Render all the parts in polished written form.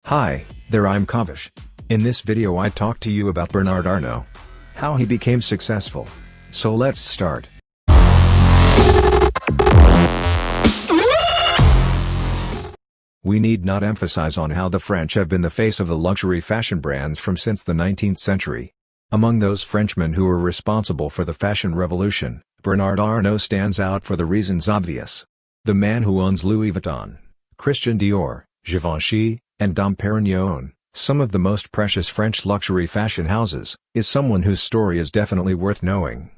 Hi, there, I'm Kavish. In this video I talk to you about Bernard Arnault. How he became successful. So let's start. We need not emphasize on how the French have been the face of the luxury fashion brands from since the 19th century. Among those Frenchmen who were responsible for the fashion revolution, Bernard Arnault stands out for the reasons obvious. The man who owns Louis Vuitton, Christian Dior, Givenchy, and Dom Perignon, some of the most precious French luxury fashion houses, is someone whose story is definitely worth knowing.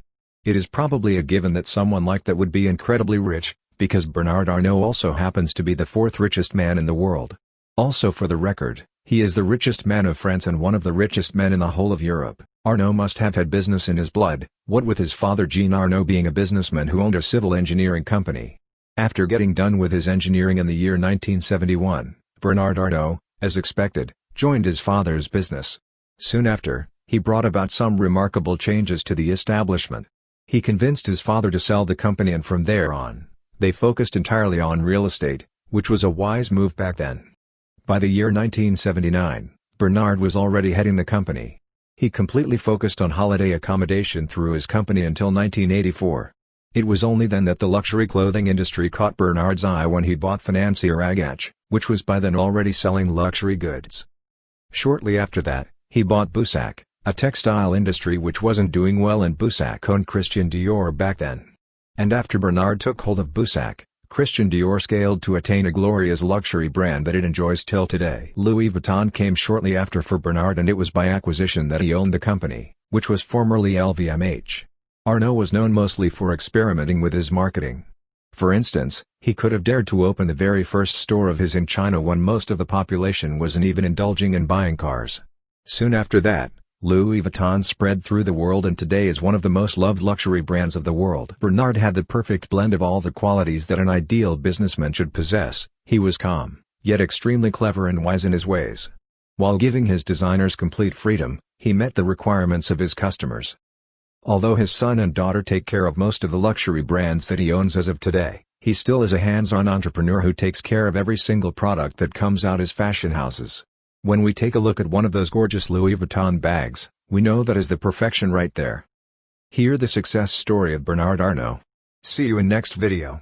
It is probably a given that someone like that would be incredibly rich, because Bernard Arnault also happens to be the fourth richest man in the world. Also, for the record, he is the richest man of France and one of the richest men in the whole of Europe. Arnault must have had business in his blood, what with his father Jean Arnault being a businessman who owned a civil engineering company. After getting done with his engineering in the year 1971, Bernard Arnault, as expected, joined his father's business. Soon after, he brought about some remarkable changes to the establishment. He convinced his father to sell the company, and from there on, they focused entirely on real estate, which was a wise move back then. By the year 1979, Bernard was already heading the company. He completely focused on holiday accommodation through his company until 1984. It was only then that the luxury clothing industry caught Bernard's eye when he bought Financier Agache, which was by then already selling luxury goods. Shortly after that, he bought Boussac, a textile industry which wasn't doing well, and Boussac owned Christian Dior back then. And after Bernard took hold of Boussac, Christian Dior scaled to attain a glorious luxury brand that it enjoys till today. Louis Vuitton came shortly after for Bernard, and it was by acquisition that he owned the company, which was formerly LVMH. Arnault was known mostly for experimenting with his marketing. For instance, he could have dared to open the very first store of his in China when most of the population wasn't even indulging in buying cars. Soon after that, Louis Vuitton spread through the world and today is one of the most loved luxury brands of the world. Bernard had the perfect blend of all the qualities that an ideal businessman should possess. He was calm, yet extremely clever and wise in his ways. While giving his designers complete freedom, he met the requirements of his customers. Although his son and daughter take care of most of the luxury brands that he owns as of today, he still is a hands-on entrepreneur who takes care of every single product that comes out his fashion houses. When we take a look at one of those gorgeous Louis Vuitton bags, we know that is the perfection right there. Hear the success story of Bernard Arnault. See you in next video.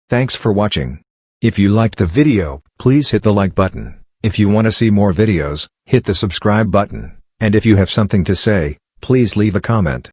Thanks for watching. If you liked the video, please hit the like button. If you want to see more videos, hit the subscribe button. And if you have something to say, please leave a comment.